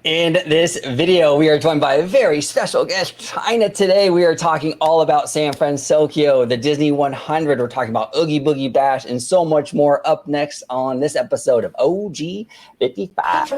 In this video, we are joined by a very special guest, Chynna. Today, we are talking all about San Francisco, the Disney 100. We're talking about Oogie Boogie Bash and so much more up next on this episode of OG 55.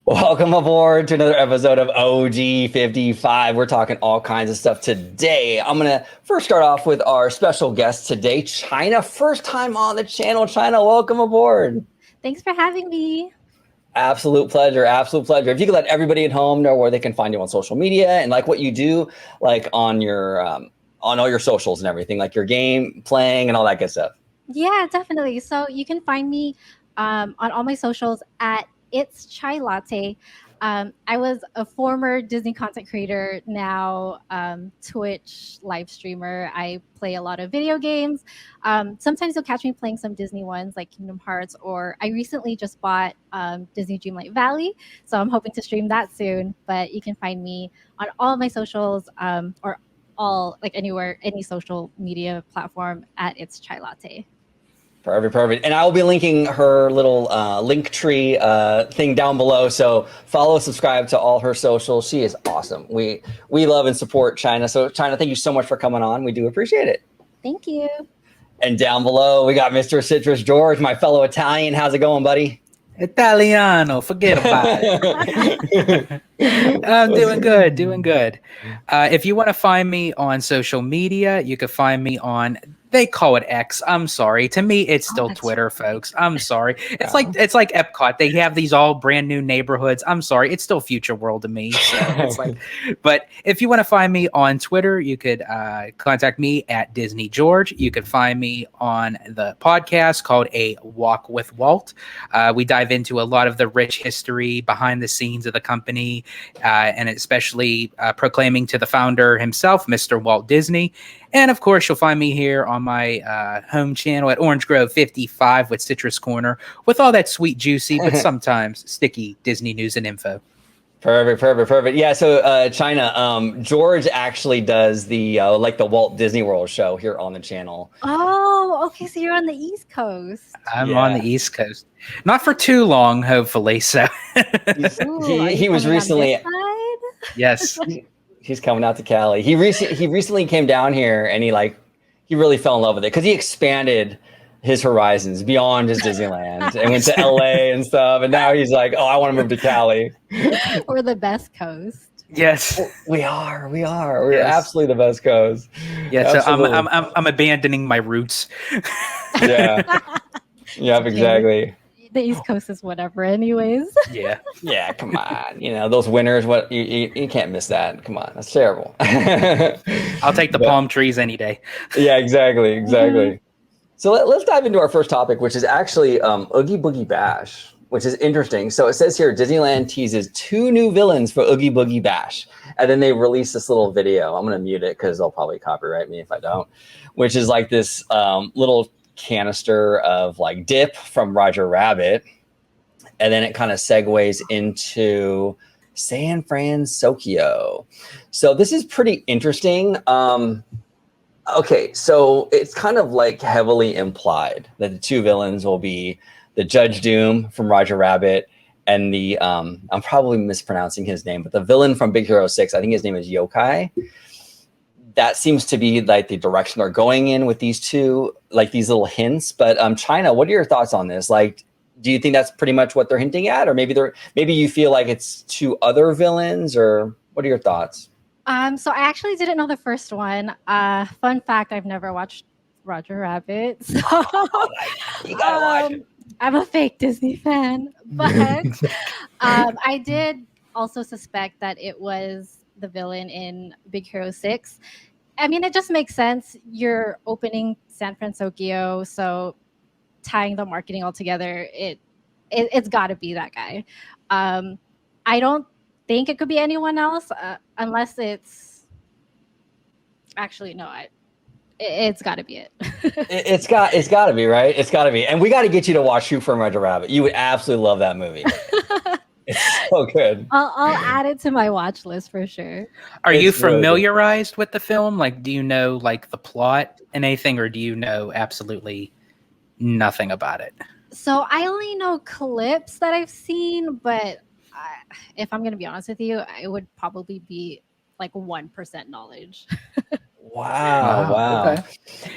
Welcome aboard to another episode of OG 55. We're talking all kinds of stuff today. I'm going to first start off with our special guest today, Chynna. First time on the channel. Chynna, welcome aboard. Thanks for having me. Absolute pleasure. Absolute pleasure. If you could let everybody at home know where they can find you on social media and like what you do, like on your on all your socials and everything, like your game playing and all that good stuff. Yeah, definitely. So you can find me on all my socials at It's Chai Latte. I was a former Disney content creator, now Twitch live streamer. I play a lot of video games. Sometimes you'll catch me playing some Disney ones like Kingdom Hearts, or I recently just bought Disney Dreamlight Valley. So I'm hoping to stream that soon. But you can find me on all my socials or all like anywhere, any social media platform at It's Chai Latte. Perfect. And I will be linking her little link tree thing down below. So follow, subscribe to all her socials. She is awesome. We love and support Chynna. So Chynna, thank you so much for coming on. We do appreciate it. Thank you. And down below, we got Mr. Citrus George, my fellow Italian. How's it going, buddy? Italiano, forget about it. I'm doing good. If you want to find me on social media, you can find me on, they call it X. I'm sorry. To me, it's still Twitter, folks. I'm sorry. It's like Epcot. They have these all brand new neighborhoods. I'm sorry. It's still future world to me. So it's like, but if you want to find me on Twitter, you could contact me at Disney George. You could find me on the podcast called A Walk with Walt. We dive into a lot of the rich history behind the scenes of the company, and especially proclaiming to the founder himself, Mr. Walt Disney. And of course, you'll find me here on my home channel at Orange Grove 55 with Citrus Corner, with all that sweet, juicy, but sometimes sticky Disney news and info. Perfect. Yeah. So Chynna, George actually does the like the Walt Disney World show here on the channel. Oh, okay. So you're on the East Coast. I'm on the East Coast. Not for too long, hopefully. So he was recently. Yes. He's coming out to Cali. He recently came down here and he really fell in love with it because he expanded his horizons beyond his Disneyland and went to LA and stuff. And now he's like, oh, I want to move to Cali. We're the best coast. Yes, we are. We're absolutely the best coast. Yeah, so I'm abandoning my roots. Yeah. Yep, exactly. The East Coast is whatever, anyways. Yeah. Come on, those winters. What you can't miss that. Come on, that's terrible. I'll take the palm trees any day. Yeah, exactly. Mm-hmm. So let's dive into our first topic, which is actually Oogie Boogie Bash, which is interesting. So it says here, Disneyland teases 2 new villains for Oogie Boogie Bash, and then they release this little video. I'm gonna mute it because they'll probably copyright me if I don't. Which is like this little canister of like dip from Roger Rabbit, and then it kind of segues into San Francisco. So this is pretty interesting. Okay, so it's kind of like heavily implied that the 2 villains will be the Judge Doom from Roger Rabbit and the I'm probably mispronouncing his name, but the villain from Big Hero 6, I think his name is Yokai. That seems to be like the direction they're going in with these 2, like these little hints. But Chynna, what are your thoughts on this? Like, do you think that's pretty much what they're hinting at, or maybe you feel like it's 2 other villains, or what are your thoughts? So I actually didn't know the first one. Fun fact: I've never watched Roger Rabbit, so you gotta watch it. I'm a fake Disney fan, but I did also suspect that it was the villain in Big Hero 6. I mean, it just makes sense. You're opening San Francisco, so tying the marketing all together, it's got to be that guy. I don't think it could be anyone else unless it's actually no. It's got to be it. It's got to be, right? It's got to be. And we got to get you to watch Who Framed Roger Rabbit. You would absolutely love that movie. It's so good. I'll add it to my watch list for sure. Are you It's really good. familiarized with the film? Like, do you know like the plot and anything, or do you know absolutely nothing about it? So I only know clips that I've seen, but if I'm gonna be honest with you, it would probably be like 1% knowledge. Wow.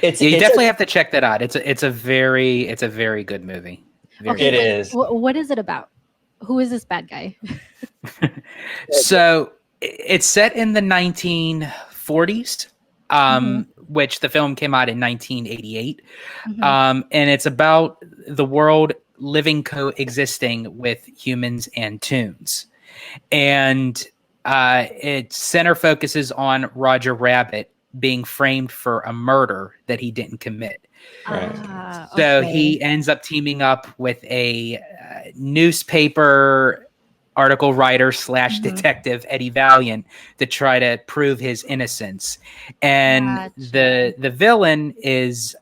Okay. You definitely have to check that out. It's a very good movie. It is. What is it about? Who is this bad guy? So it's set in the 1940s, which the film came out in 1988. And it's about the world living coexisting with humans and toons. And its center focuses on Roger Rabbit being framed for a murder that he didn't commit. Right. So he ends up teaming up with a newspaper article writer / detective, Eddie Valiant, to try to prove his innocence. And the villain is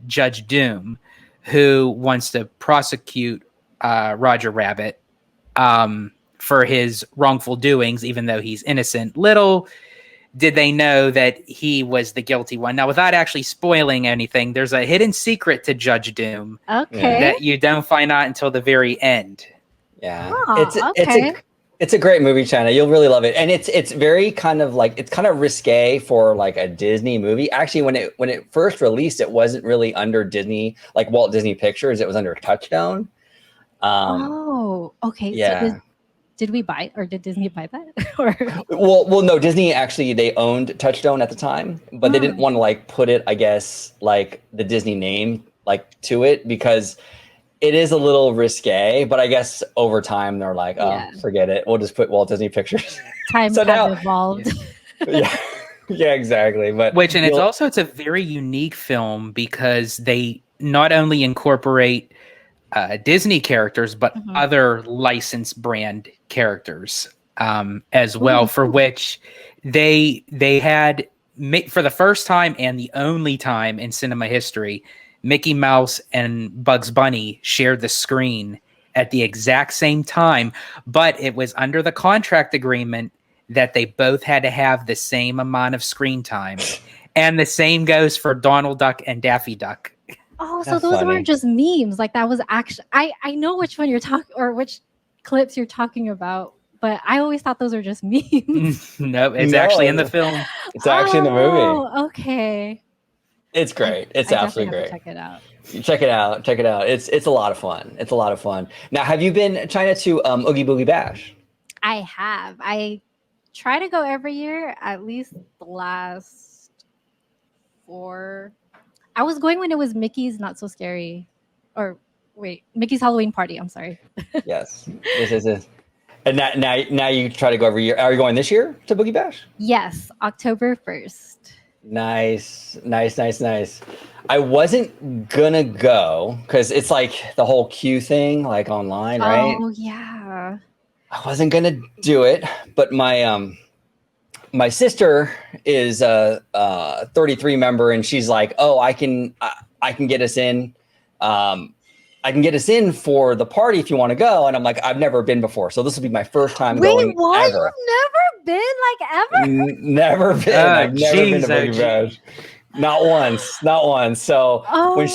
Judge Doom, who wants to prosecute Roger Rabbit for his wrongful doings, even though he's innocent. Little did they know that he was the guilty one. Now, without actually spoiling anything, there's a hidden secret to Judge Doom that you don't find out until the very end. Yeah, it's a great movie, Chynna. You'll really love it, and it's very kind of like it's kind of risque for like a Disney movie. Actually, when it first released, it wasn't really under Disney, like Walt Disney Pictures. It was under Touchstone. Okay. Yeah. So did we buy, or did Disney buy that? Or well, no. Disney actually, they owned Touchstone at the time, but they didn't want to like put it, I guess, like the Disney name like to it because it is a little risque. But I guess over time they're like, forget it. We'll just put Walt Disney Pictures. Time So has now- evolved. Yeah, exactly. But it's a very unique film because they not only incorporate Disney characters, but other licensed brand characters as well, for which they had for the first time and the only time in cinema history, Mickey Mouse and Bugs Bunny shared the screen at the exact same time, but it was under the contract agreement that they both had to have the same amount of screen time. And the same goes for Donald Duck and Daffy Duck. Oh, so those weren't just memes. Like that was actually, I know which one you're talking, or which clips you're talking about, but I always thought those were just memes. No, it's actually in the film. It's actually in the movie. Oh, okay. It's great. It's absolutely great. Check it out. Check it out. Check it out. It's a lot of fun. It's a lot of fun. Now, have you been Chynna to Oogie Boogie Bash? I have. I try to go every year, at least the last 4. I was going when it was Mickey's Not So Scary, or wait, Mickey's Halloween Party. I'm sorry. Yes. And now you try to go every year. Are you going this year to Boogie Bash? Yes, October 1st. Nice. I wasn't gonna go because it's like the whole queue thing, like online, right? Oh yeah. I wasn't gonna do it, but my sister is a 33 member, and she's like, "Oh, I can get us in. I can get us in for the party if you want to go." And I'm like, "I've never been before, so this will be my first time going Wait, what? ever." You've never been, like, ever? Never been. I've never been to Boogie Bash. Not once. So when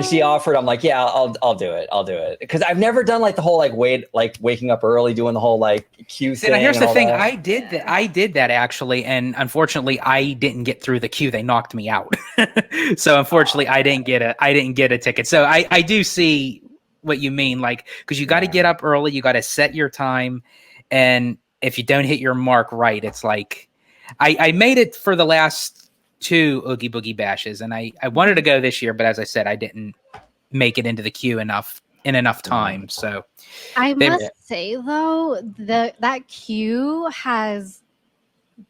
she offered, I'm like, yeah, I'll do it. Because I've never done like the whole waking up early, doing the whole like queue thing. Now, here's the thing. I did that actually, and unfortunately, I didn't get through the queue. They knocked me out. So unfortunately, I didn't get a ticket. So I do see what you mean, like, because you got to get up early, you got to set your time, and if you don't hit your mark right, it's like I made it for the last 2 Oogie Boogie Bashes, and I wanted to go this year, but as I said, I didn't make it into the queue in enough time. So I must say though, that queue has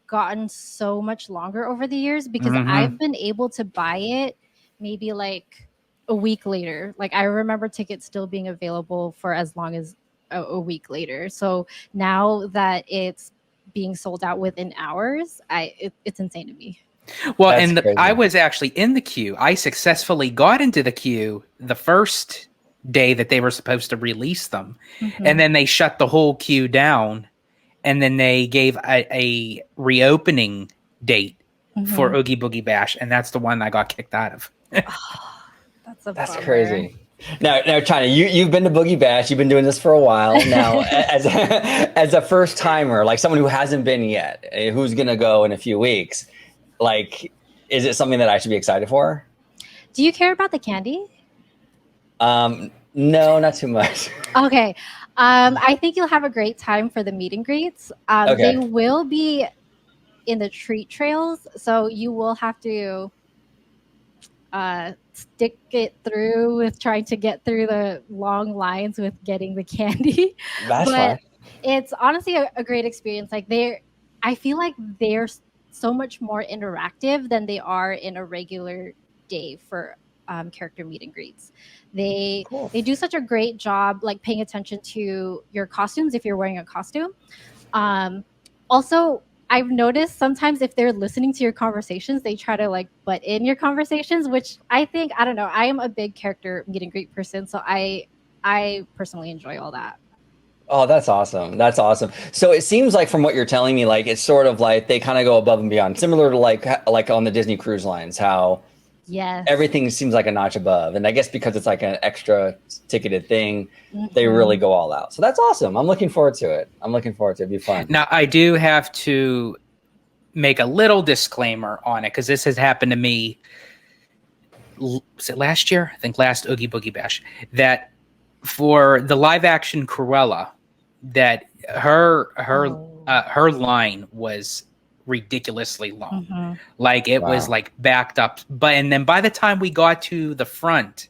gotten so much longer over the years because I've been able to buy it maybe like a week later. Like I remember tickets still being available for as long as a week later. So now that it's being sold out within hours, it's insane to me. Well, That's and crazy. I was actually in the queue. I successfully got into the queue the first day that they were supposed to release them. And then they shut the whole queue down. And then they gave a reopening date for Oogie Boogie Bash. And that's the one I got kicked out of. That's crazy. Now, Chynna, you've been to Boogie Bash. You've been doing this for a while now. As a first timer, like someone who hasn't been yet, who's gonna go in a few weeks, like, is it something that I should be excited for? Do you care about the candy? No, not too much. Okay. I think you'll have a great time for the meet and greets. Okay. They will be in the treat trails, so you will have to stick it through with trying to get through the long lines with getting the candy. That's but fine. It's honestly a great experience. Like I feel like they're so much more interactive than they are in a regular day for character meet and greets. They do such a great job like paying attention to your costumes if you're wearing a costume. Also, I've noticed sometimes if they're listening to your conversations, they try to like butt in your conversations, which I think, I don't know, I am a big character meet and greet person, so I personally enjoy all that. Oh, that's awesome. That's awesome. So it seems like from what you're telling me, like it's sort of like they kind of go above and beyond, similar to like on the Disney cruise lines, how everything seems like a notch above. And I guess because it's like an extra ticketed thing, they really go all out. So that's awesome. I'm looking forward to it. It'd be fun. Now, I do have to make a little disclaimer on it because this has happened to me. Was it last year? I think last Oogie Boogie Bash. That for the live action Cruella, that her line was ridiculously long. Like it was like backed up. And then by the time we got to the front,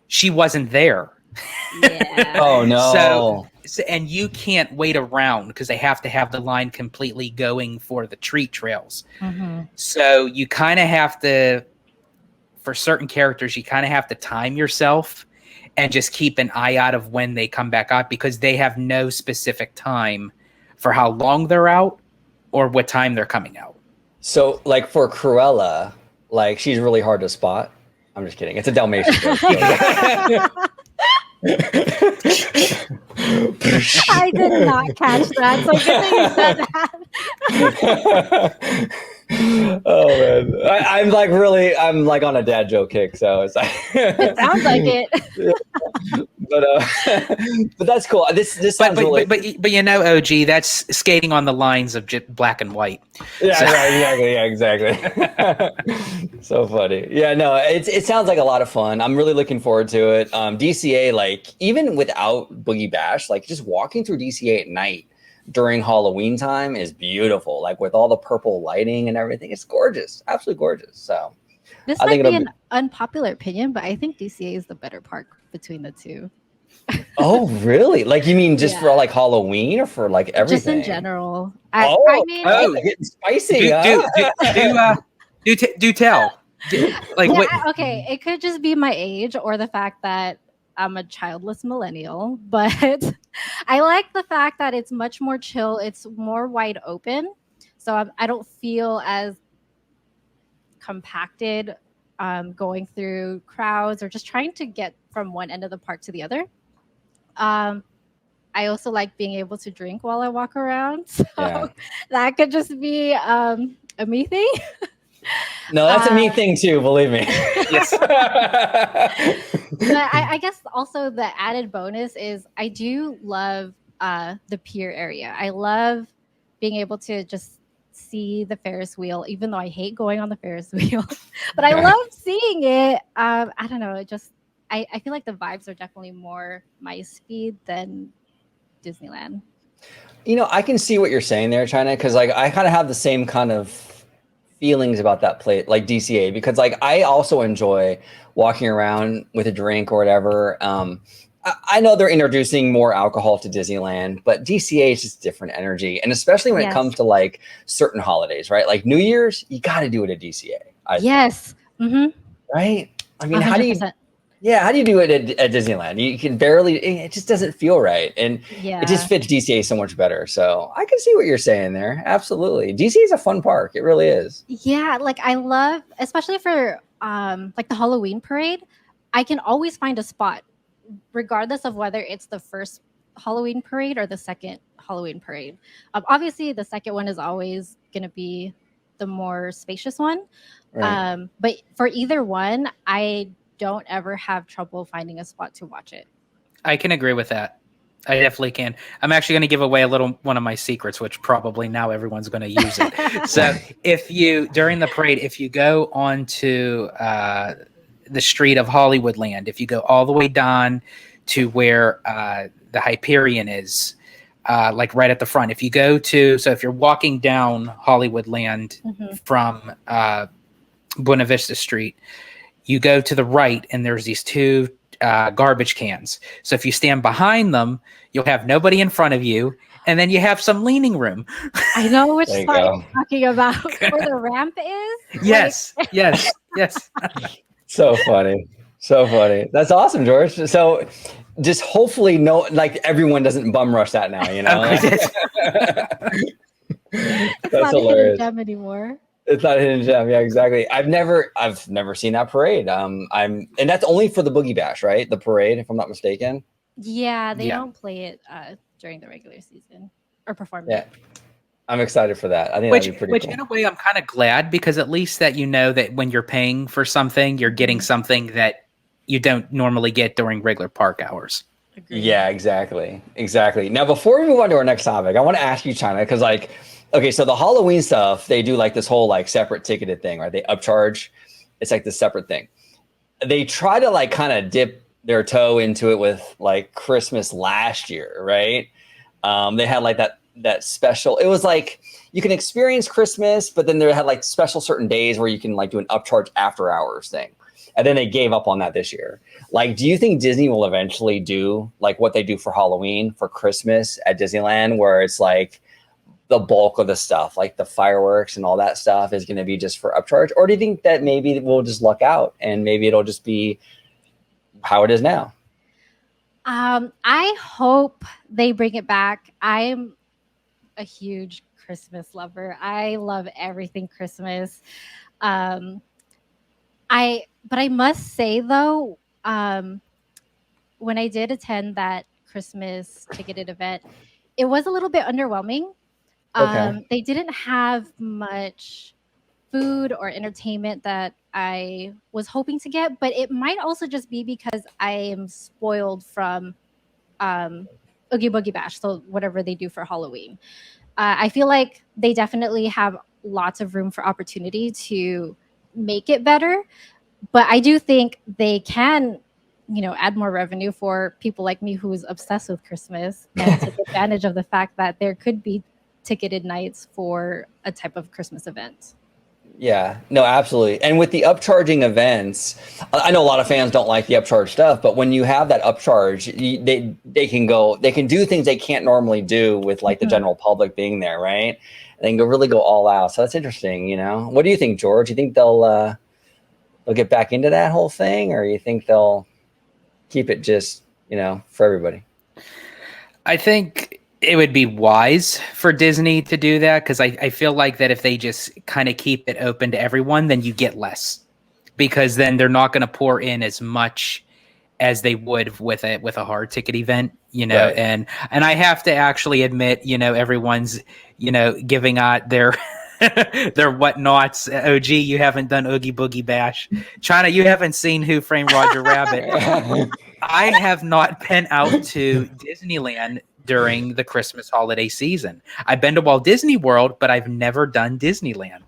she wasn't there. Yeah. Oh no. So and you can't wait around because they have to have the line completely going for the treat trails. So you kind of have to, for certain characters, you kind of have to time yourself and just keep an eye out of when they come back out because they have no specific time for how long they're out or what time they're coming out. So like for Cruella, like she's really hard to spot. I'm just kidding. It's a Dalmatian joke. I did not catch that. So good that you said that. Oh man, I'm like on a dad joke kick, so it's like it sounds like it. But that's cool. This sounds really. But you know, OG, that's skating on the lines of black and white. Yeah, so. Right, exactly. So funny. Yeah, no, it sounds like a lot of fun. I'm really looking forward to it. DCA, like even without Boogie Bash, like just walking through DCA at night during Halloween time is beautiful. Like with all the purple lighting and everything, it's gorgeous, absolutely gorgeous. So this might be an unpopular opinion, but I think DCA is the better park between the two. Oh, really? Like you mean just for like Halloween or for like everything? Just in general. I mean, getting spicy. Do tell. Okay, it could just be my age or the fact that I'm a childless millennial, but I like the fact that it's much more chill. It's more wide open. So I don't feel as compacted going through crowds or just trying to get from one end of the park to the other. I also like being able to drink while I walk around. So that could just be a me thing. No, that's a me thing too, believe me. Yes. But I guess also the added bonus is I do love the pier area. I love being able to just see the Ferris wheel, even though I hate going on the Ferris wheel. But I love seeing it. I don't know. I feel like the vibes are definitely more my speed than Disneyland. You know, I can see what you're saying there, Chynna, because like I kind of have the same kind of feelings about that place, like DCA, because like I also enjoy walking around with a drink or whatever. I know they're introducing more alcohol to Disneyland, but DCA is just different energy, and especially when it comes to like certain holidays, right? Like New Year's, you got to do it at DCA. Yes. Right. I mean, 100%. Yeah, how do you do it at Disneyland? You can barely, it just doesn't feel right. And Yeah. it just fits DCA so much better. So I can see what you're saying there. Absolutely. DCA is a fun park. It really is. Yeah, like I love, especially for like the Halloween parade, I can always find a spot, regardless of whether it's the first Halloween parade or the second Halloween parade. Obviously, the second one is always going to be the more spacious one. Right. But for either one, I don't ever have trouble finding a spot to watch it. I can agree with that. I definitely can. I'm actually going to give away one of my secrets, which probably now everyone's going to use it. So if you, during the parade, if you go onto the street of Hollywoodland, if you go all the way down to where the Hyperion is, like right at the front, if you go to, so if you're walking down Hollywoodland from Buena Vista Street, you go to the right and there's these two garbage cans. So if you stand behind them, you'll have nobody in front of you, and then you have some leaning room. I know which There you spot go. you're talking about, where the ramp is. Yes, yes, yes. So funny. So funny. That's awesome, George. So just hopefully like everyone doesn't bum rush that now, you know? It's That's not a hidden hilarious. gem anymore. It's not a hidden gem. Yeah, exactly. I've never seen that parade. And that's only for the Boogie Bash, right? The parade, if I'm not mistaken. Yeah, they Yeah. don't play it during the regular season or perform Yeah. it. I'm excited for that. I think Which, that'd be pretty which cool. in a way, I'm kind of glad, because at least that you know that when you're paying for something, you're getting something that you don't normally get during regular park hours. Agreed. Yeah, exactly. Exactly. Now, before we move on to our next topic, I want to ask you, Chynna, because like, okay, so the Halloween stuff, they do like this whole like separate ticketed thing, right? They upcharge. It's like this separate thing. They try to like kind of dip their toe into it with like Christmas last year, right? They had like that special, it was like you can experience Christmas, but then they had like special certain days where you can like do an upcharge after hours thing. And then they gave up on that this year. Like, do you think Disney will eventually do like what they do for Halloween for Christmas at Disneyland, where it's like the bulk of the stuff, like the fireworks and all that stuff, is going to be just for upcharge? Or do you think that maybe we'll just luck out and maybe it'll just be how it is now? I hope they bring it back. I'm a huge Christmas lover. I love everything Christmas. But I must say though, when I did attend that Christmas ticketed event, it was a little bit underwhelming. Okay. They didn't have much food or entertainment that I was hoping to get, but it might also just be because I am spoiled from Oogie Boogie Bash, so whatever they do for Halloween. I feel like they definitely have lots of room for opportunity to make it better, but I do think they can, add more revenue for people like me who's obsessed with Christmas and take advantage of the fact that there could be ticketed nights for a type of Christmas event. Yeah, no, absolutely. And with the upcharging events, I know a lot of fans don't like the upcharge stuff, but when you have that upcharge, they can do things they can't normally do with like the general public being there, right? And they can really go all out. So that's interesting, you know. What do you think, George? You think they'll get back into that whole thing, or you think they'll keep it just, for everybody? I think it would be wise for Disney to do that, because I feel like that if they just kind of keep it open to everyone, then you get less, because then they're not going to pour in as much as they would with a hard ticket event, Right. and I have to actually admit, everyone's, giving out their their whatnots. OG, you haven't done Oogie Boogie Bash. Chynna, you haven't seen Who Framed Roger Rabbit. I have not been out to Disneyland during the Christmas holiday season. I've been to Walt Disney World, but I've never done Disneyland.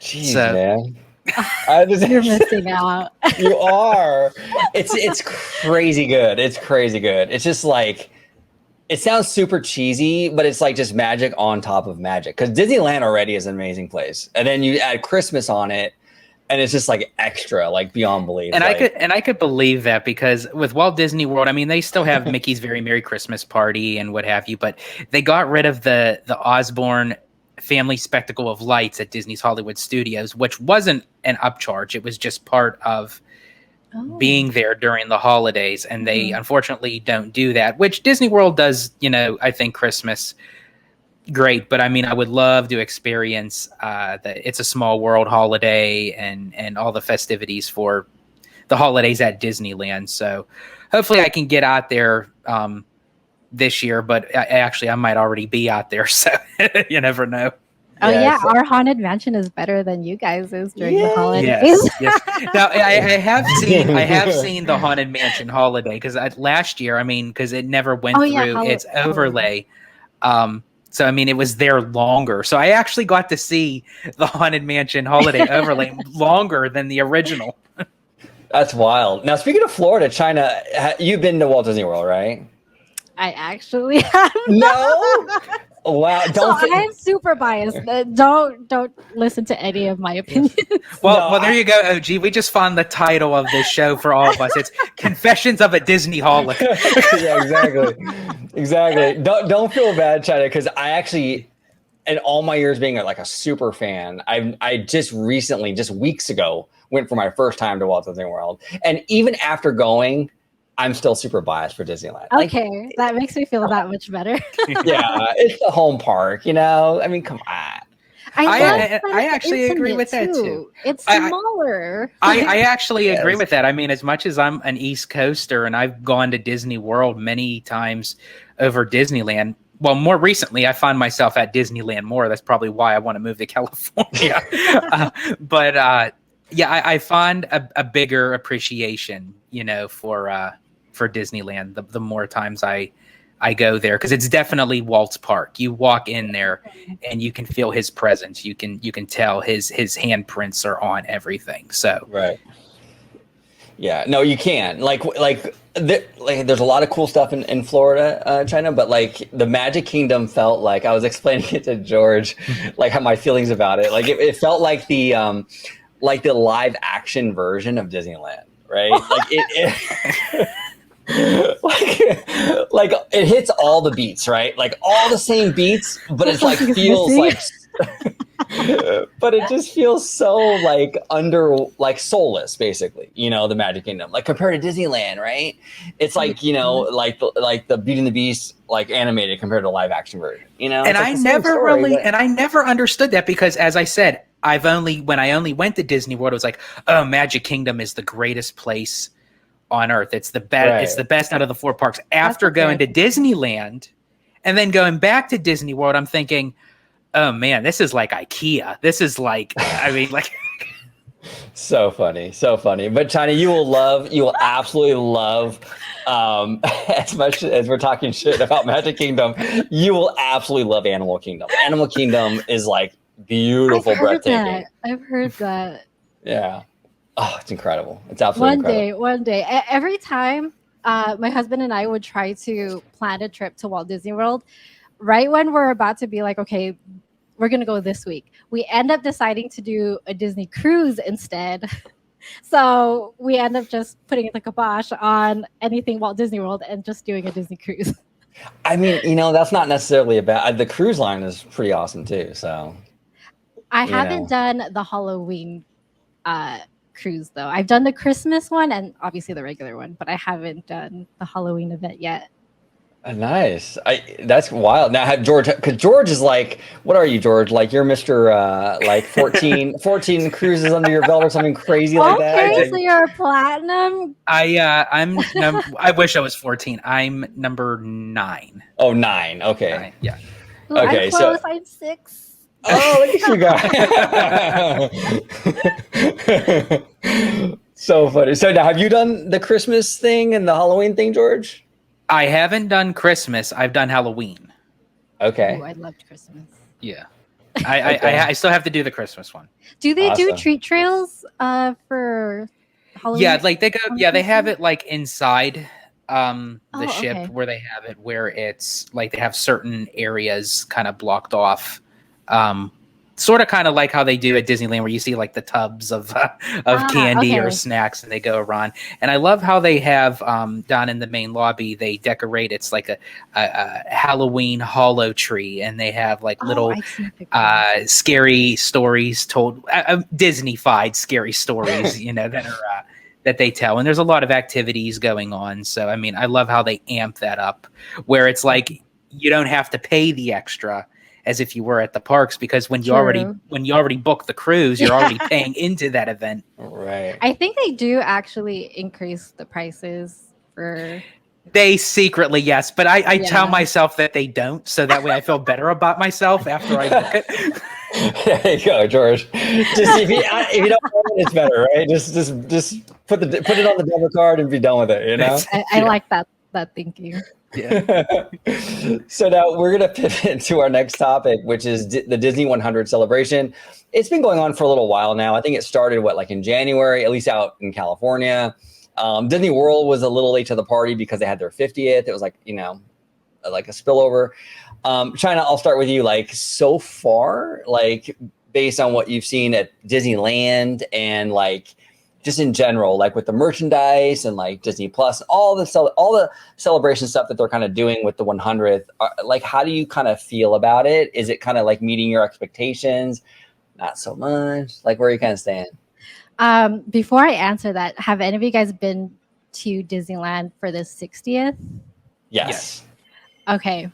Jeez, So- man. You're missing out. You are. It's crazy good. It's crazy good. It's just like, it sounds super cheesy, but it's like just magic on top of magic. Because Disneyland already is an amazing place, and then you add Christmas on it, and it's just like extra, like beyond belief. And like, I could believe that, because with Walt Disney World, I mean, they still have Mickey's Very Merry Christmas Party and what have you, but they got rid of the Osborne Family Spectacle of Lights at Disney's Hollywood Studios, which wasn't an upcharge. It was just part of being there during the holidays, and they unfortunately don't do that, which Disney World does, I think Christmas great, but I mean, I would love to experience the It's a Small World holiday and all the festivities for the holidays at Disneyland. So hopefully I can get out there this year, but I might already be out there, so you never know. Oh yeah, our haunted mansion is better than you guys is during the holidays. Yes. Now I have seen the haunted mansion holiday because last year, because it never went through its overlay. So I mean, it was there longer. So I actually got to see the haunted mansion holiday overlay longer than the original. That's wild. Now, speaking of Florida, Chynna, you've been to Walt Disney World, right? I actually have. No. Wow. I'm super biased. Don't listen to any of my opinions. Well, there you go, OG. We just found the title of this show for all of us. It's Confessions of a Disney Holic. Yeah, exactly. Don't feel bad, Chynna, because I actually, in all my years being like a super fan, I just recently, just weeks ago, went for my first time to Walt Disney World, and even after going, I'm still super biased for Disneyland. Okay, that makes me feel that much better. Yeah, it's the home park, I mean, come on. I actually agree with that too. It's smaller. I actually agree with that. I mean, as much as I'm an East Coaster and I've gone to Disney World many times over Disneyland, well, more recently, I find myself at Disneyland more. That's probably why I want to move to California. I find a bigger appreciation, for Disneyland the more times I go there, because it's definitely Walt's park. You walk in there and you can feel his presence. You can tell his handprints are on everything. So right. Yeah, no, you can. There's a lot of cool stuff in Florida, Chynna, but the Magic Kingdom felt like, I was explaining it to George, how my feelings about it. It felt like the live action version of Disneyland, right? It hits all the beats, right? All the same beats, but it's feels but it just feels so soulless, basically, the Magic Kingdom, compared to Disneyland, right? It's like the Beauty and the Beast, animated compared to live action version, And I never understood that, because as I said, when I only went to Disney World, it was like, oh, Magic Kingdom is the greatest place on earth. It's the best. Right. It's the best out of the four parks. After going to Disneyland and then going back to Disney World, I'm thinking, oh man, this is like IKEA. This is so funny. But Chynna, you will absolutely love, as much as we're talking shit about Magic Kingdom, you will absolutely love Animal Kingdom. Animal Kingdom is beautiful, breathtaking. I've heard that. Yeah. Oh, it's incredible. It's absolutely incredible. One day. Every time my husband and I would try to plan a trip to Walt Disney World, right when we're about to be like, okay, we're going to go this week, we end up deciding to do a Disney cruise instead. So we end up just putting the kibosh on anything Walt Disney World and just doing a Disney cruise. I mean, that's not necessarily a bad. The cruise line is pretty awesome too. So I haven't done the Halloween cruise though. I've done the Christmas one and obviously the regular one, but I haven't done the Halloween event yet. Nice. That's wild. Now have George, because George is what are you, George? You're Mr. 14 cruises under your belt or something crazy like that. Okay, so you're a platinum. I wish I was 14. I'm number 9. Oh, 9. Okay. 9, yeah. Ooh, okay, I'm close. I'm 6. Oh, look at you guys. So funny. So now, have you done the Christmas thing and the Halloween thing, George? I haven't done Christmas. I've done Halloween. Okay. Ooh, I loved Christmas. Yeah. I still have to do the Christmas one. Do they do treat trails for Halloween? Yeah, they go. Yeah, they have it inside the ship, where they have it, where it's they have certain areas kind of blocked off. Sort of kind of like how they do at Disneyland, where you see the tubs of candy or snacks, and they go around. And I love how they have down in the main lobby, they decorate. It's like a Halloween hollow tree, and they have little scary stories told, Disney-fied scary stories, that are that they tell. And there's a lot of activities going on. So, I mean, I love how they amp that up where it's like you don't have to pay the extra as if you were at the parks, because when you already book the cruise, you're already paying into that event. Right. I think they do actually increase the prices for. They secretly, yes, but I tell myself that they don't, so that way I feel better about myself after I book it. There you go, George. Just if you don't want it, it's better, right? Just put it on the debit card and be done with it. You know. I like that thinking. Yeah. So now we're going to pivot to our next topic, which is the Disney 100 celebration. It's been going on for a little while now. I think it started, like in January, at least out in California. Disney World was a little late to the party because they had their 50th. It was like a spillover. Chynna, I'll start with you. Like so far, like based on what you've seen at Disneyland and like just in general, like with the merchandise and like Disney Plus, all the celebration stuff that they're kind of doing with the 100th, like how do you kind of feel about it? Is it kind of like meeting your expectations? Not so much. Like where are you kind of stand? Before I answer that, have any of you guys been to Disneyland for the 60th? Yes. Okay.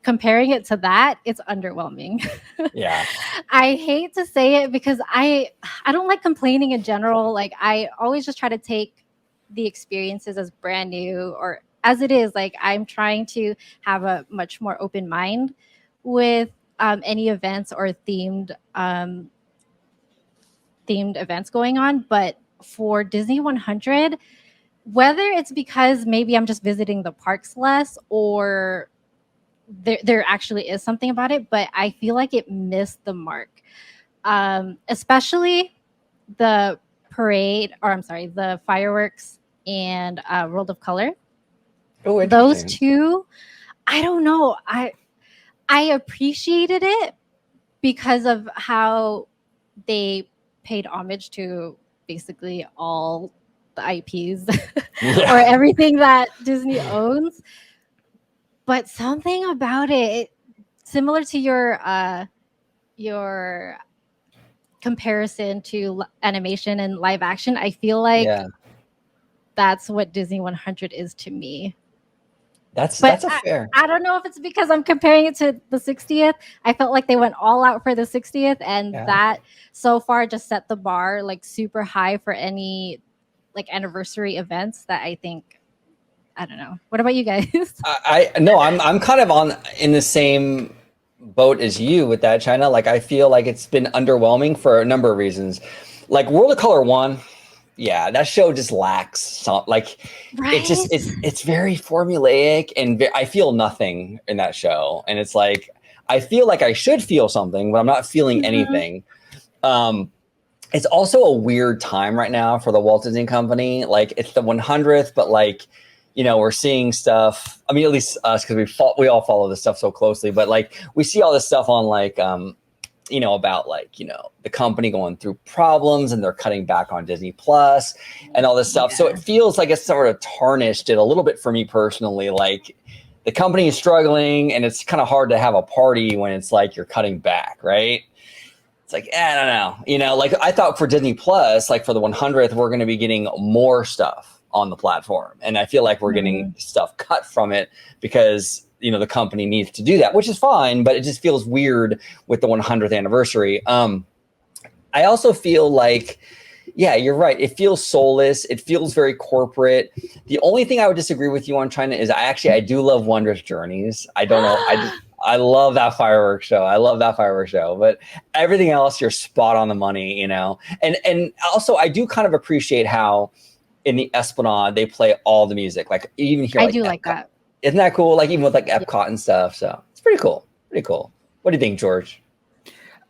Comparing it to that, it's underwhelming. Yeah. I hate to say it because I don't like complaining in general. Like I always just try to take the experiences as brand new or as it is. Like I'm trying to have a much more open mind with any events or themed events going on. But for Disney 100, whether it's because maybe I'm just visiting the parks less or there actually is something about it, but I feel like it missed the mark. Especially the the fireworks and World of Color. Oh, those two, I don't know. I appreciated it because of how they paid homage to basically all the IPs or everything that Disney owns. But something about it, similar to your comparison to animation and live action, I feel like that's what Disney 100 is to me. That's fair. I don't know if it's because I'm comparing it to the 60th. I felt like they went all out for the 60th, and that so far just set the bar like super high for any like anniversary events that I think. I don't know. What about you guys? I'm kind of in the same boat as you with that, Chynna. Like I feel like it's been underwhelming for a number of reasons. Like World of Color 1, that show just lacks some, like it's very formulaic and I feel nothing in that show. And it's like I feel like I should feel something, but I'm not feeling anything. It's also a weird time right now for the Walt Disney Company. Like it's the 100th, but like we're seeing stuff. I mean, at least us, because we all follow this stuff so closely. But like, we see all this stuff on like, about like, the company going through problems and they're cutting back on Disney Plus and all this stuff. So it feels like it's sort of tarnished it a little bit for me personally. Like the company is struggling, and it's kind of hard to have a party when it's like you're cutting back, right? It's like I don't know. Like I thought for Disney Plus, like for the 100th, we're going to be getting more stuff on the platform, and I feel like we're getting stuff cut from it because the company needs to do that, which is fine, but it just feels weird with the 100th anniversary. I also feel like you're right, it feels soulless, it feels very corporate. The only thing I would disagree with you on, Chynna, is I do love Wondrous Journeys. I don't know, I love that fireworks show. But everything else, you're spot on the money, and also I do kind of appreciate how in the Esplanade they play all the music, like even here. I do like that. Isn't that cool? Like even with like Epcot and stuff. So it's pretty cool. What do you think, George?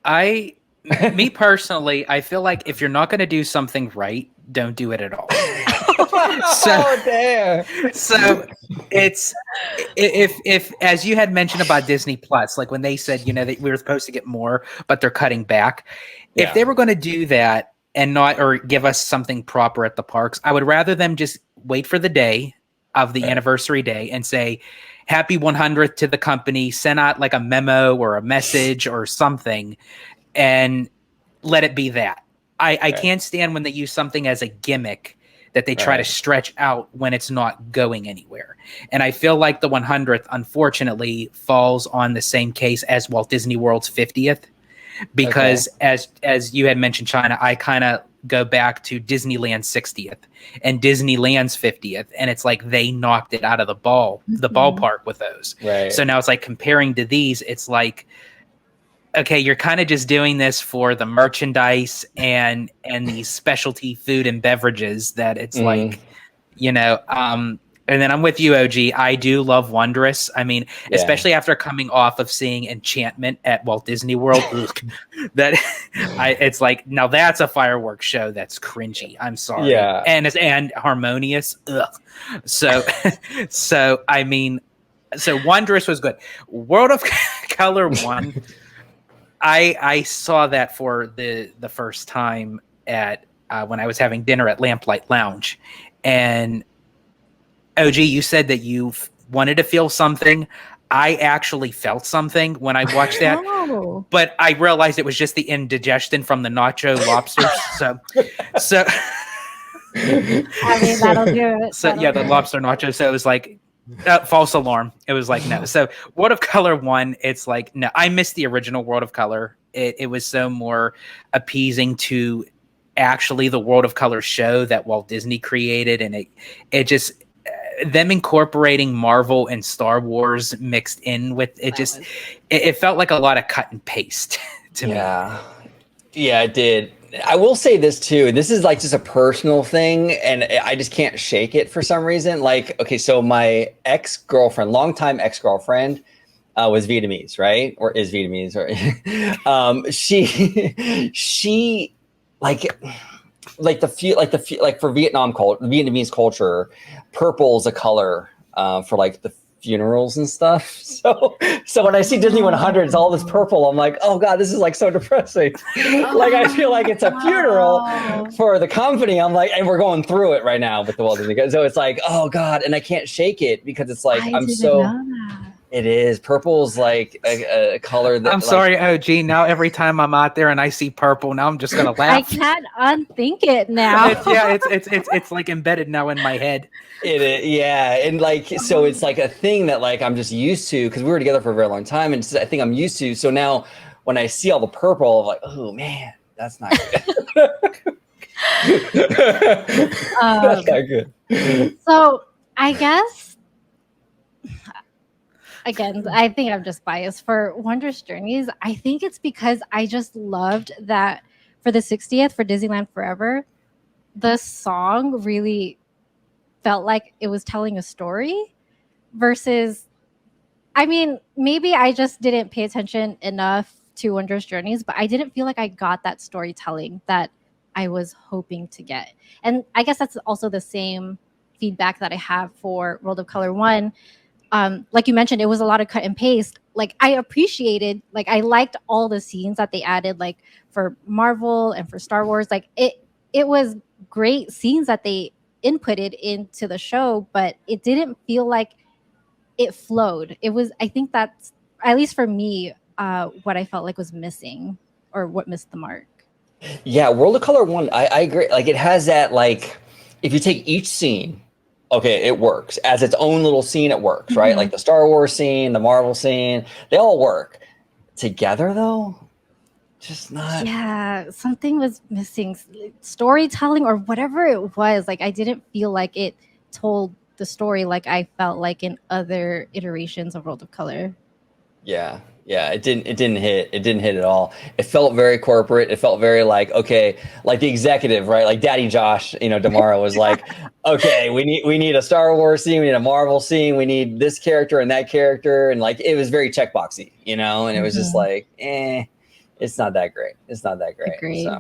Me personally, I feel like if you're not going to do something right, don't do it at all. So it's if as you had mentioned about Disney Plus, like when they said that we were supposed to get more, but they're cutting back. If they were going to do that and not or give us something proper at the parks, I would rather them just wait for the day of the anniversary day and say happy 100th to the company, send out like a memo or a message or something, and let it be that. I can't stand when they use something as a gimmick that they try to Right. stretch out when it's not going anywhere. And I feel like the 100th, unfortunately, falls on the same case as Walt Disney World's 50th, because as you had mentioned, China, I kind of go back to Disneyland's 60th and Disneyland's 50th, and it's like they knocked it out of the ballpark with those. Right. So now it's like comparing to these, it's like, okay, you're kind of just doing this for the merchandise and these specialty food and beverages that it's like, you know, and then I'm with you, OG. I do love Wondrous. I mean, especially after coming off of seeing Enchantment at Walt Disney World, it's like, now that's a fireworks show that's cringy. I'm sorry. Yeah. And harmonious. Ugh. So, I mean, so Wondrous was good. World of Color 1, I saw that for the first time at when I was having dinner at Lamplight Lounge. And OG, you said that you wanted to feel something. I actually felt something when I watched that, but I realized it was just the indigestion from the nacho lobsters. So I mean, that'll do it. So the lobster nacho. So it was like false alarm. It was like no. So World of Color 1, it's like no. I missed the original World of Color. It was so more appeasing to actually the World of Color show that Walt Disney created, and it just them incorporating Marvel and Star Wars mixed in with it. Just it felt like a lot of cut and paste to me. Yeah, it did. I will say this too. This is like just a personal thing, and I just can't shake it for some reason. Like, okay, so my ex-girlfriend, longtime ex-girlfriend, was Vietnamese, right? Or is Vietnamese? Or she like for Vietnamese culture, purple is a color for like the funerals and stuff. So when I see Disney 100, it's all this purple. I'm like, oh god, this is like so depressing. Like I feel like it's a funeral for the company. I'm like, and we're going through it right now with the Walt Disney. So it's like, oh god, and I can't shake it because it's like It is. Purple's like a color that I'm sorry, OG. Now every time I'm out there and I see purple, now I'm just gonna laugh. I can't unthink it now. It's like embedded now in my head. It is, yeah, and like so it's like a thing that like I'm just used to because we were together for a very long time, and I think I'm used to. So now when I see all the purple, I'm like, oh man, that's not good. That's not good. So I guess. Again, I think I'm just biased for Wondrous Journeys. I think it's because I just loved that for the 60th for Disneyland Forever, the song really felt like it was telling a story versus, I mean, maybe I just didn't pay attention enough to Wondrous Journeys, but I didn't feel like I got that storytelling that I was hoping to get. And I guess that's also the same feedback that I have for World of Color 1. Like you mentioned, it was a lot of cut and paste. Like I appreciated, like I liked all the scenes that they added, like for Marvel and for Star Wars. Like it was great scenes that they inputted into the show, but it didn't feel like it flowed. It was, I think that's, at least for me, what I felt like was missing or what missed the mark. Yeah, World of Color 1, I agree. Like it has that, like if you take each scene, okay, it works. As its own little scene, it works, right? Like the Star Wars scene, the Marvel scene, they all work. Together, though, just not. Yeah, something was missing. Storytelling or whatever it was. Like, I didn't feel like it told the story like I felt like in other iterations of World of Color. Yeah. Yeah, it didn't hit. It didn't hit at all. It felt very corporate. It felt very like, okay, like the executive, right? Like Daddy Josh, Damaro was like, okay, we need a Star Wars scene, we need a Marvel scene, we need this character and that character, and like it was very checkboxy, and it was just like, it's not that great. It's not that great. Agreed. So,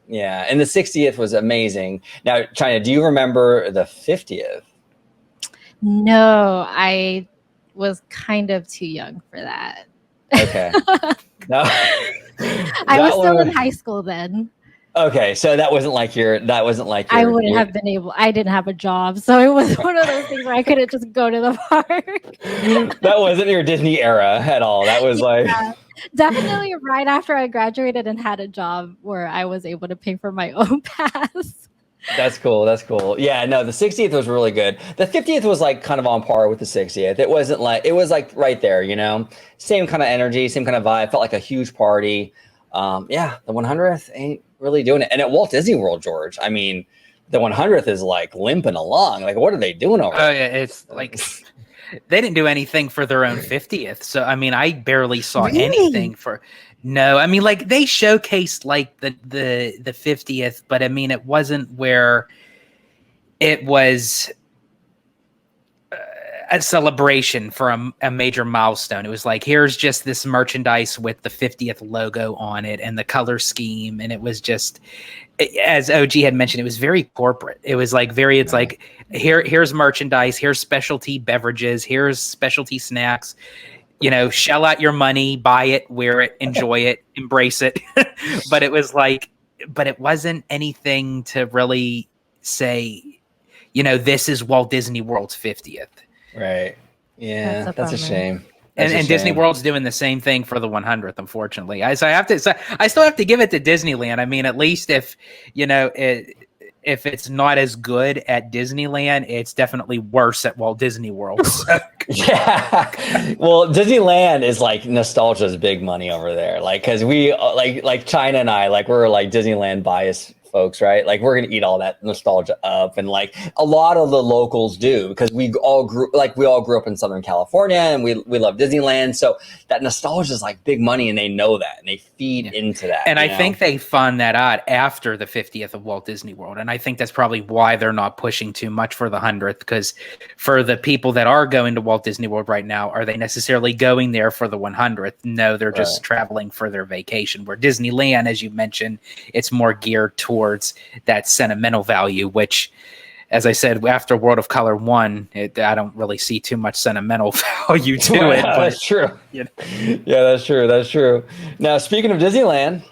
yeah, and the 60th was amazing. Now, Chynna, do you remember the 50th? No, I was kind of too young for that. Okay. No. I was still in high school then. Okay, so that wasn't like your. I wouldn't have been able. I didn't have a job, so it was one of those things where I couldn't just go to the park. That wasn't your Disney era at all. That was like definitely right after I graduated and had a job where I was able to pay for my own pass. That's cool. That's cool. Yeah, no, the 60th was really good. The 50th was like kind of on par with the 60th. It wasn't like, it was like right there, you know, same kind of energy, same kind of vibe. Felt like a huge party. Yeah, the 100th ain't really doing it. And at Walt Disney World, George, I mean, the 100th is like limping along. Like, what are they doing over Oh there? yeah, it's like they didn't do anything for their own 50th. So I mean, I barely saw anything for. No, I mean, like they showcased like the 50th, but I mean, it wasn't where it was a celebration for a major milestone. It was like, here's just this merchandise with the 50th logo on it and the color scheme, and it was just, as OG had mentioned, it was very corporate. It was like very, it's like here's merchandise, here's specialty beverages, here's specialty snacks. You know, shell out your money, buy it, wear it, enjoy it, embrace it. But it was like, but it wasn't anything to really say, you know, this is Walt Disney World's 50th. Right. Yeah, that's a shame. And Disney World's doing the same thing for the 100th, unfortunately. I still have to give it to Disneyland. I mean, at least if, you know, if it's not as good at Disneyland, it's definitely worse at Walt Disney World. So. Yeah. Well, Disneyland is like nostalgia's big money over there. Like, cause we like Chynna and I, like we're like Disneyland bias folks, right? Like we're going to eat all that nostalgia up. And like a lot of the locals do, because we all grew up in Southern California and we love Disneyland. So that nostalgia is like big money and they know that and they feed into that. And I think they fund that out after the 50th of Walt Disney World. And I think that's probably why they're not pushing too much for the 100th, because for the people that are going to Walt Disney World right now, are they necessarily going there for the 100th? No, they're just traveling for their vacation, where Disneyland, as you mentioned, it's more geared towards that sentimental value, which, as I said, after World of Color 1, I don't really see too much sentimental value to it. But, that's true. You know. Yeah, that's true. That's true. Now, speaking of Disneyland,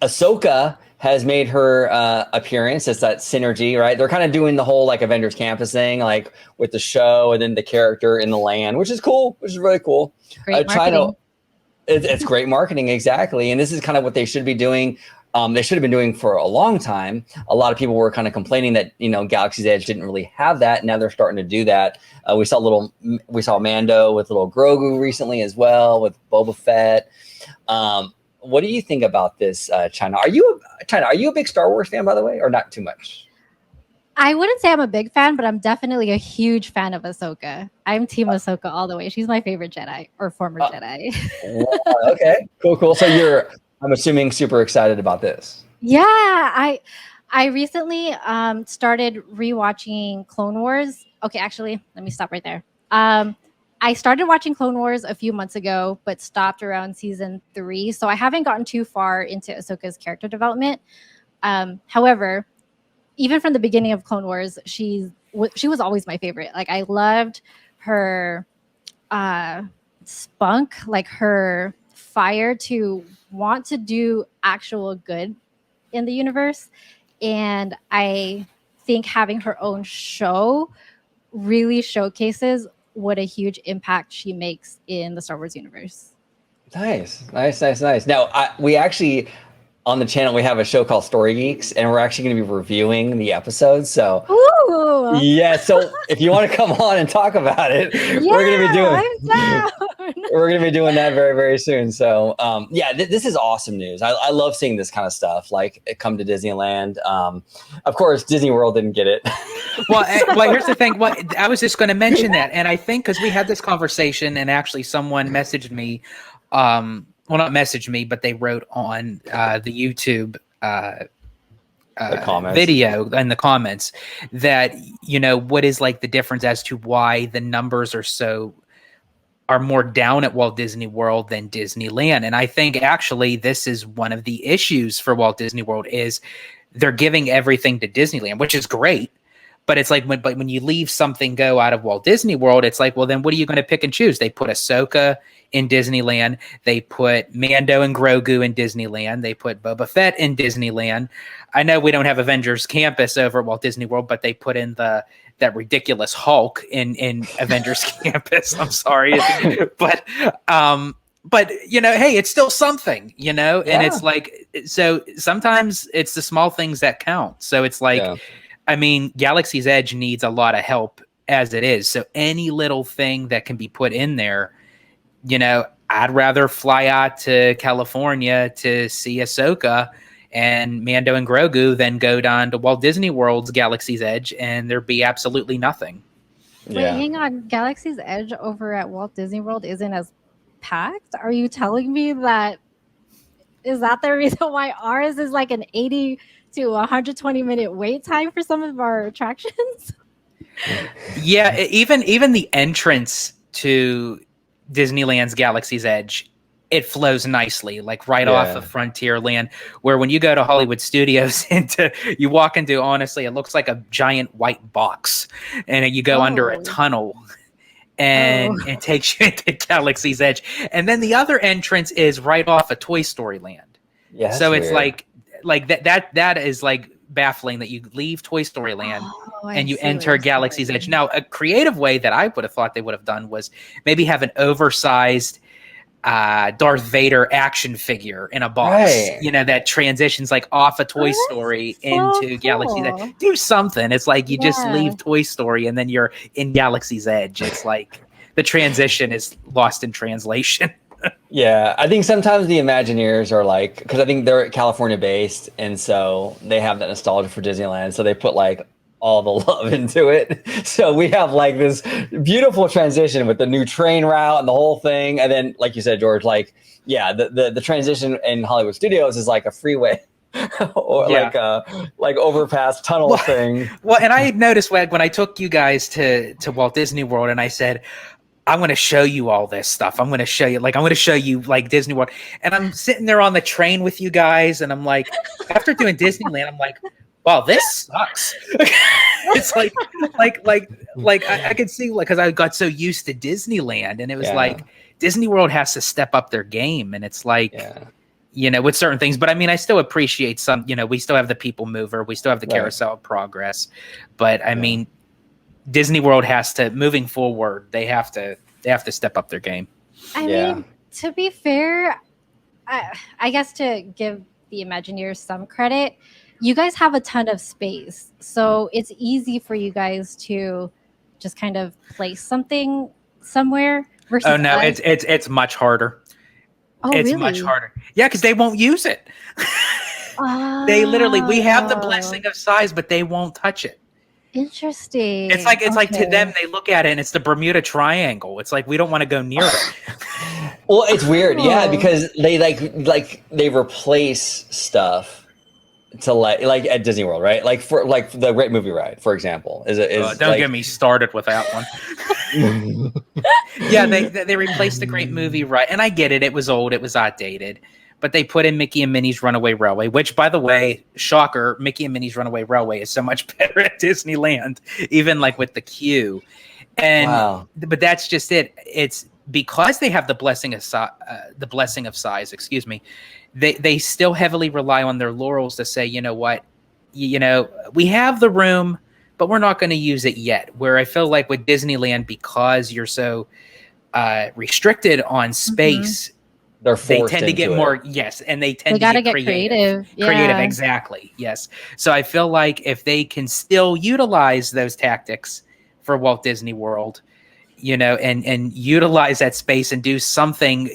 Ahsoka has made her appearance. It's that synergy, right? They're kind of doing the whole like Avengers Campus thing, like with the show and then the character in the land, which is cool, which is really cool. Great marketing. It's great marketing, exactly. And this is kind of what they should be doing. They should have been doing for a long time. A lot of people were kind of complaining that, you know, Galaxy's Edge didn't really have that. Now they're starting to do that. We saw Mando with little Grogu recently as well, with Boba Fett. What do you think about this, Chynna? Are you a big Star Wars fan, by the way, or not too much? I wouldn't say I'm a big fan, but I'm definitely a huge fan of Ahsoka. I'm Team Ahsoka all the way. She's my favorite Jedi, or former Jedi. Okay, cool. So I'm assuming super excited about this. Yeah, I recently started rewatching Clone Wars. Okay, actually, let me stop right there. I started watching Clone Wars a few months ago, but stopped around season 3. So I haven't gotten too far into Ahsoka's character development. However, even from the beginning of Clone Wars, she was always my favorite. Like, I loved her spunk, like her fire to want to do actual good in the universe. And I think having her own show really showcases what a huge impact she makes in the Star Wars universe. Nice. Now, we actually, on the channel, we have a show called Story Geeks, and we're actually going to be reviewing the episodes. So, ooh. Yeah. So if you want to come on and talk about it, we're going to be doing that very, very soon. So, this is awesome news. I love seeing this kind of stuff, like it come to Disneyland. Of course, Disney World didn't get it. Well, here's the thing. Well, I was just going to mention that, and I think because we had this conversation, and actually someone messaged me. Well, not messaged me, but they wrote on the YouTube video in the comments that, you know, what is like the difference as to why the numbers are more down at Walt Disney World than Disneyland. And I think actually this is one of the issues for Walt Disney World is they're giving everything to Disneyland, which is great. But it's like when you leave something go out of Walt Disney World, it's like, well, then what are you going to pick and choose? They put Ahsoka in Disneyland. They put Mando and Grogu in Disneyland. They put Boba Fett in Disneyland. I know we don't have Avengers Campus over at Walt Disney World, but they put in that ridiculous Hulk in Avengers Campus. I'm sorry. But but hey, it's still something, and Yeah. it's like, so sometimes it's the small things that count. So it's like, Yeah. I mean, Galaxy's Edge needs a lot of help as it is. So any little thing that can be put in there, I'd rather fly out to California to see Ahsoka and Mando and Grogu than go down to Walt Disney World's Galaxy's Edge and there be absolutely nothing. Wait, hang on. Galaxy's Edge over at Walt Disney World isn't as packed? Are you telling me that is that the reason why ours is like an 80 to 120-minute wait time for some of our attractions? Yeah, even the entrance to Disneyland's Galaxy's Edge, it flows nicely, like right off of Frontierland, where when you go to Hollywood Studios you walk into, honestly, it looks like a giant white box, and you go under a tunnel, and it takes you into Galaxy's Edge. And then the other entrance is right off of Toy Story Land. Yeah, so it's weird. like that is like baffling that you leave Toy Story Land and you enter Galaxy's Edge. Now, a creative way that I would have thought they would have done was maybe have an oversized Darth Vader action figure in a box, that transitions like off a Toy Story into Galaxy's Edge. Do something. It's like you just leave Toy Story and then you're in Galaxy's Edge. It's like the transition is lost in translation. Yeah, I think sometimes the Imagineers are like, because I think they're California based, and so they have that nostalgia for Disneyland, so they put like all the love into it. So we have like this beautiful transition with the new train route and the whole thing, and then like you said, George, like the transition in Hollywood Studios is like a freeway. Or like overpass tunnel thing. Well, and I noticed when I took you guys to Walt Disney World, and I said, I'm going to show you all this stuff. I'm going to show you like Disney World. And I'm sitting there on the train with you guys. And I'm like, after doing Disneyland, I'm like, wow, this sucks. It's like I could see, like, cause I got so used to Disneyland, and it was like Disney World has to step up their game. And it's like, with certain things, but I mean, I still appreciate some, we still have the People Mover. We still have the Carousel of Progress, but I mean, Disney World has to, moving forward, they have to step up their game. I mean, to be fair, I guess to give the Imagineers some credit, you guys have a ton of space, so it's easy for you guys to just kind of place something somewhere. Versus it's much harder. It's really? Much harder. Yeah, because they won't use it. They literally, we have the blessing of size, but they won't touch it. Interesting. It's like to them, they look at it and it's the Bermuda Triangle. It's like we don't want to go near it. Well, it's weird, because they they replace stuff to like at Disney World, right? Like for like the Great Movie Ride, for example, is don't get me started with that one. Yeah, they replaced the Great Movie Ride, and I get it. It was old, it was outdated. But they put in Mickey and Minnie's Runaway Railway, which, by the way, shocker, Mickey and Minnie's Runaway Railway is so much better at Disneyland, even like with the queue. And but that's just it. It's because they have the blessing of size. Excuse me. They still heavily rely on their laurels to say, you know what, we have the room, but we're not going to use it yet. Where I feel like with Disneyland, because you're so restricted on space. They tend to get more, and they tend to get creative. Creative, exactly, yes. So I feel like if they can still utilize those tactics for Walt Disney World, and utilize that space and do something,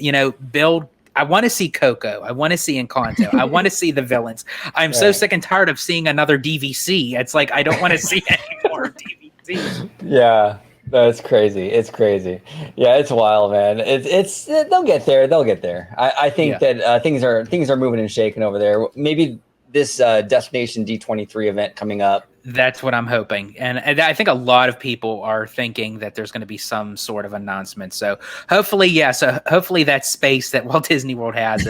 build. I want to see Coco. I want to see Encanto. I want to see the villains. I'm so sick and tired of seeing another DVC. It's like I don't want to see any more DVC. Yeah. No, it's crazy. It's crazy. Yeah, it's wild, man. It's they'll get there. They'll get there. I think that things are moving and shaking over there. Maybe this Destination D23 event coming up. That's what I'm hoping, and I think a lot of people are thinking that there's going to be some sort of announcement. So hopefully, hopefully that space that Walt Disney World has,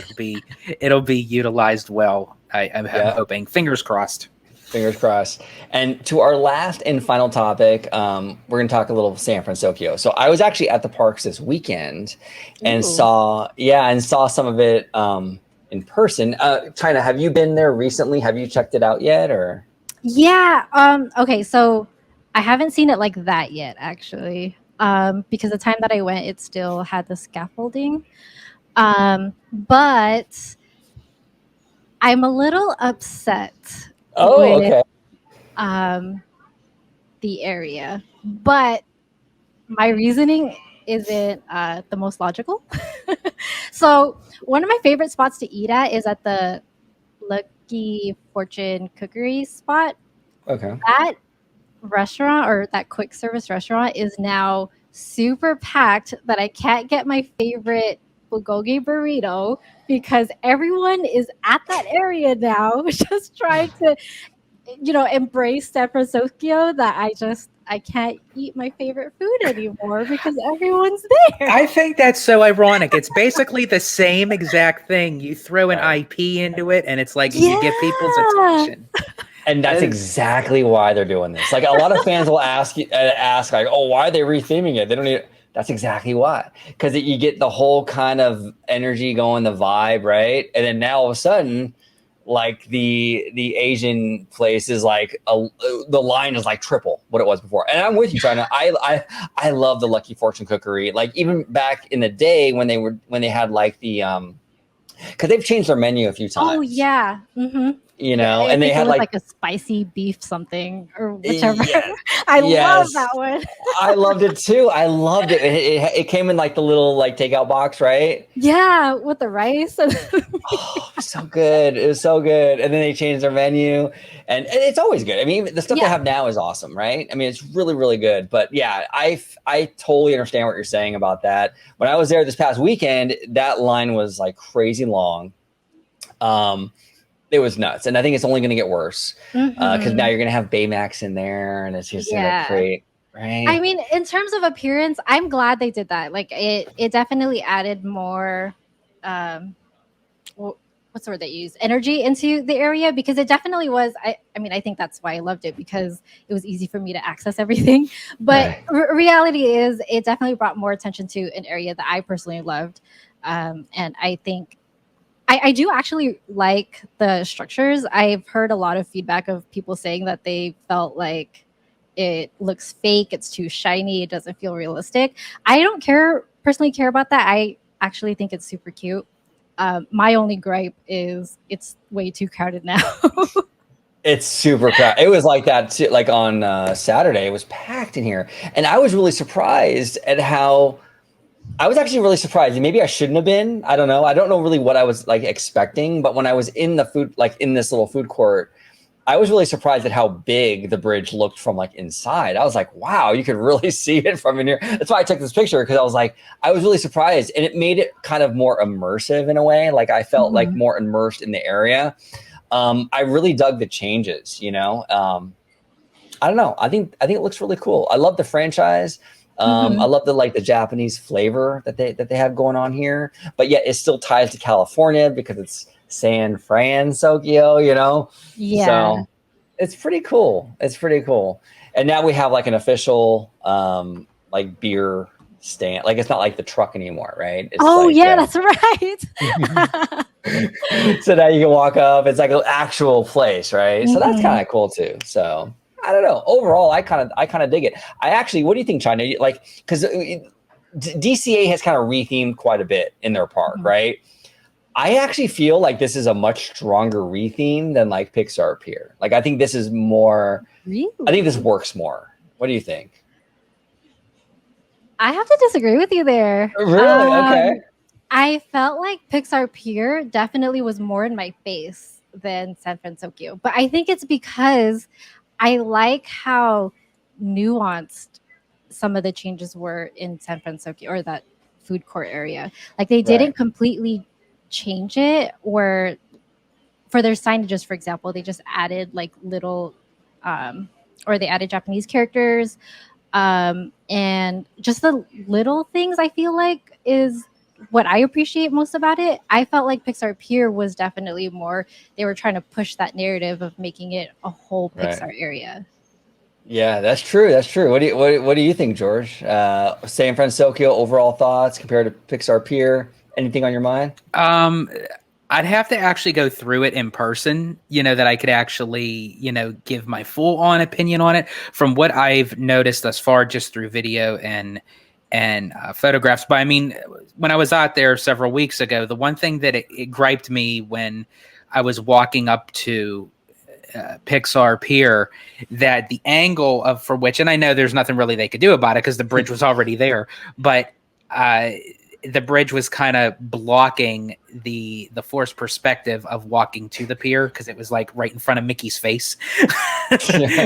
it'll be utilized well. I'm hoping. Fingers crossed. Fingers crossed. And to our last and final topic, we're going to talk a little San Francisco. So I was actually at the parks this weekend and saw some of it in person. Chynna, have you been there recently? Have you checked it out yet? Or okay, so I haven't seen it like that yet, actually, because the time that I went, it still had the scaffolding. But I'm a little upset Oh, with okay. the area, but my reasoning isn't the most logical. So one of my favorite spots to eat at is at the Lucky Fortune Cookery spot. Okay. That restaurant, or that quick service restaurant, is now super packed that I can't get my favorite bulgogi burrito because everyone is at that area now just trying to embrace San Francisco, that I can't eat my favorite food anymore because everyone's there. I think that's so ironic. It's basically the same exact thing. You throw an Right. IP into it, and it's like you get people's Yeah. attention. And that's exactly why they're doing this. Like a lot of fans will ask like, "Oh, why are they retheming it?" They don't need. That's exactly why, because you get the whole kind of energy going, the vibe, right? And then now all of a sudden, like the Asian place is like the line is like triple what it was before. And I'm with you, China. I love the Lucky Fortune Cookery. Like even back in the day when they had like the because they've changed their menu a few times. Oh yeah. Mm-hmm. I And they think it had was like a spicy beef something or whichever. yes, I love yes. that one. I loved it too. I loved it. It came in like the little like takeout box, right? Yeah, with the rice. Oh, so good. It was so good. And then they changed their menu, and it's always good. I mean, the stuff they Yeah. have now is awesome, right? I mean, it's really, really good. But yeah, I totally understand what you're saying about that. When I was there this past weekend, that line was like crazy long. It was nuts, and I think it's only going to get worse because now you're going to have Baymax in there, and it's just going to create. Right. I mean, in terms of appearance, I'm glad they did that. Like it definitely added more what's the word they use, energy into the area, because it definitely was. I mean, I think that's why I loved it, because it was easy for me to access everything. But reality is, it definitely brought more attention to an area that I personally loved, and I think I do actually like the structures. I've heard a lot of feedback of people saying that they felt like it looks fake, it's too shiny, it doesn't feel realistic. I don't personally care about that. I actually think it's super cute. My only gripe is it's way too crowded now. It's super crowded. It was like that too, like on Saturday. It was packed in here, and I was really surprised at how. I was actually really surprised. Maybe I shouldn't have been. I don't know. I don't know really what I was like expecting. But when I was in the food, like in this little food court, I was really surprised at how big the bridge looked from like inside. I was like, wow, you could really see it from in here. That's why I took this picture, because I was like, I was really surprised, and it made it kind of more immersive in a way. Like I felt like more immersed in the area. I really dug the changes. I don't know. I think it looks really cool. I love the franchise. I love the Japanese flavor that they have going on here, but yet it still ties to California because it's San Francisco, Yeah. So it's pretty cool. It's pretty cool. And now we have like an official like beer stand. Like it's not like the truck anymore, right? It's That's right. So now you can walk up. It's like an actual place, right? So that's kind of cool too. So I don't know. Overall, I kind of dig it. What do you think, Chynna? Like, because DCA has kind of rethemed quite a bit in their park, right? I actually feel like this is a much stronger retheme than like Pixar Pier. Like, I think this is more. Really? I think this works more. What do you think? I have to disagree with you there. Really? Okay. I felt like Pixar Pier definitely was more in my face than San Francisco, but I think it's because I like how nuanced some of the changes were in San Francisco, or that food court area. Like they didn't completely change it, or for their signages, for example, they just added like little, or they added Japanese characters, and just the little things I feel like is what I appreciate most about it. I felt like Pixar Pier was definitely more, they were trying to push that narrative of making it a whole Pixar area. Yeah, that's true. That's true. What do you think, George? San Francisco overall thoughts compared to Pixar Pier? Anything on your mind? I'd have to actually go through it in person, that I could actually, give my full on opinion on it. From what I've noticed thus far, just through video and and photographs. But I mean, when I was out there several weeks ago, the one thing that it griped me when I was walking up to Pixar Pier, that the angle of for which, and I know there's nothing really they could do about it because the bridge was already there, but the bridge was kind of blocking the forced perspective of walking to the pier because it was like right in front of Mickey's face.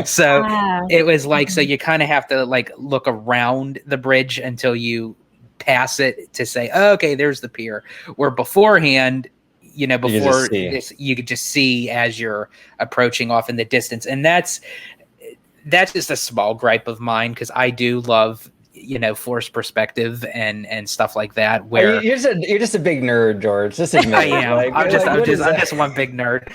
So it was like, so you kind of have to like look around the bridge until you pass it to say, oh, okay, there's the pier. Where beforehand, before this, you could just see as you're approaching off in the distance. And that's just a small gripe of mine because I do love forced perspective and stuff like that. Where you're just a big nerd, George. Just admit I am. I'm just one big nerd.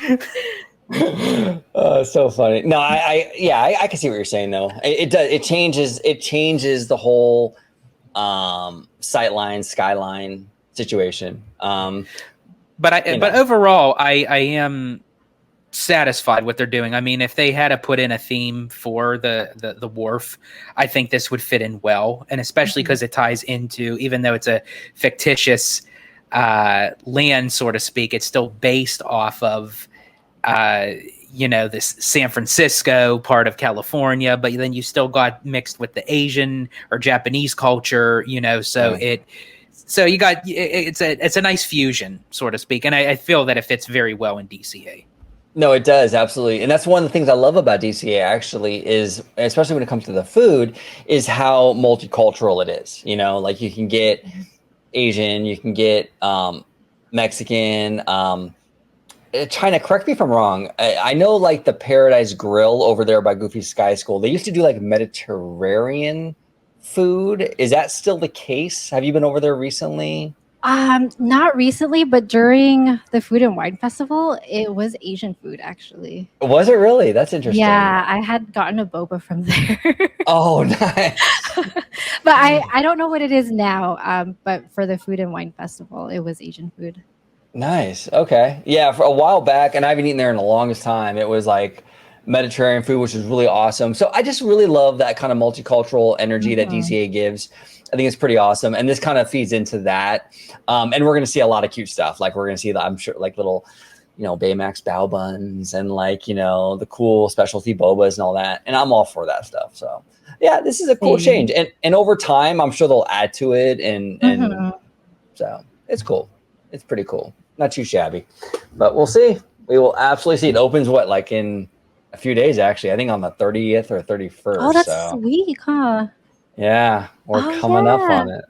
So funny. No, I can see what you're saying though. It does. It changes the whole sightline, skyline situation. But overall, I am satisfied what they're doing. I mean, if they had to put in a theme for the wharf, I think this would fit in well, and especially because it ties into, even though it's a fictitious land, so to speak, it's still based off of this San Francisco part of California, but then you still got mixed with the Asian or Japanese culture, so So you got it's a nice fusion, so to speak, and I feel that it fits very well in DCA. No, it does, absolutely. And that's one of the things I love about DCA actually is, especially when it comes to the food, is how multicultural it is. Like you can get Asian, you can get Mexican, China, correct me if I'm wrong. I know like the Paradise Grill over there by Goofy Sky School, they used to do like Mediterranean food. Is that still the case? Have you been over there recently? Not recently, but during the Food and Wine Festival, it was Asian food actually. Was it really? That's interesting. Yeah, I had gotten a boba from there. Oh, nice. But I don't know what it is now. But for the Food and Wine Festival, it was Asian food. Nice. Okay. Yeah, for a while back, and I haven't eaten there in the longest time. It was like Mediterranean food, which is really awesome. So I just really love that kind of multicultural energy that DCA gives. I think it's pretty awesome. And this kind of feeds into that. And we're going to see a lot of cute stuff. Like we're going to see, I'm sure, like little, Baymax bao buns and like, the cool specialty bobas and all that. And I'm all for that stuff. So yeah, this is a cool change. And over time, I'm sure they'll add to it. And so it's cool. It's pretty cool. Not too shabby, but we'll see. We will absolutely see. It opens like in a few days, actually. I think on the 30th or 31st. Oh, that's sweet, huh? Yeah, we're coming up on it.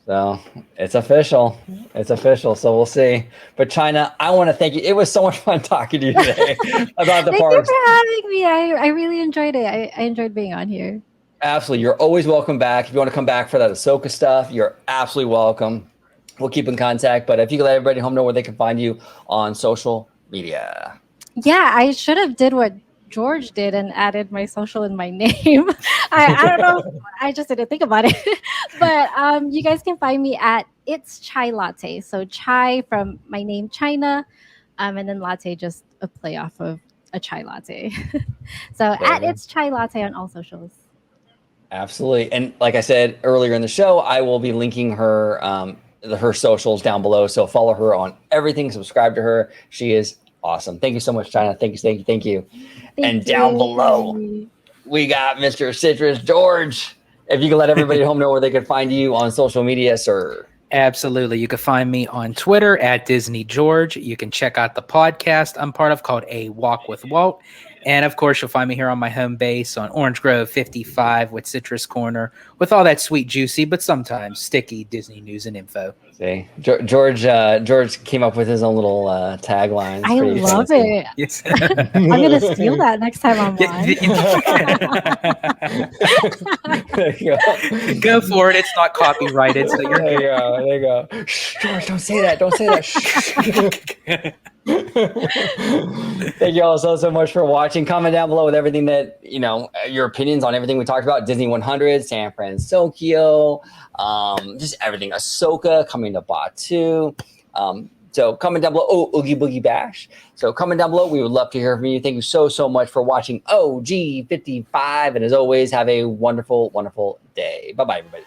So it's official. It's official. So we'll see. But Chynna, I want to thank you. It was so much fun talking to you today about the parks. Thank you for having me. I really enjoyed it. I enjoyed being on here. Absolutely. You're always welcome back. If you want to come back for that Ahsoka stuff, you're absolutely welcome. We'll keep in contact. But if you could let everybody home know where they can find you on social media. Yeah, I should have did what George did and added my social in my name. I don't know. I just didn't think about it. But you guys can find me at It's Chai Latte. So chai from my name, Chynna, and then latte, just a play off of a chai latte. So at It's Chai Latte on all socials. Absolutely. And like I said earlier in the show, I will be linking her socials down below. So follow her on everything. Subscribe to her. She is awesome. Thank you so much, Chynna. Thank you. Thank you. Down below, we got Mr. Citrus George. If you can let everybody at home know where they can find you on social media, sir. Absolutely. You can find me on Twitter at Disney George. You can check out the podcast I'm part of called A Walk with Walt. And of course, you'll find me here on my home base on Orange Grove 55 with Citrus Corner with all that sweet, juicy, but sometimes sticky Disney news and info. See, George came up with his own little tagline. I love it. Yes. I'm going to steal that next time I'm on. There you go. Go for it. It's not copyrighted. So you're there you go. Shh, George, don't say that. Don't say that. Shh. Thank you all so much for watching. Comment down below with everything that your opinions on everything we talked about. Disney 100, San Francisco, just everything. Ahsoka coming to Batuu. So comment down below. Oh, Oogie Boogie Bash. So comment down below. We would love to hear from you. Thank you so much for watching OG 55. And as always, have a wonderful day. Bye-bye, everybody.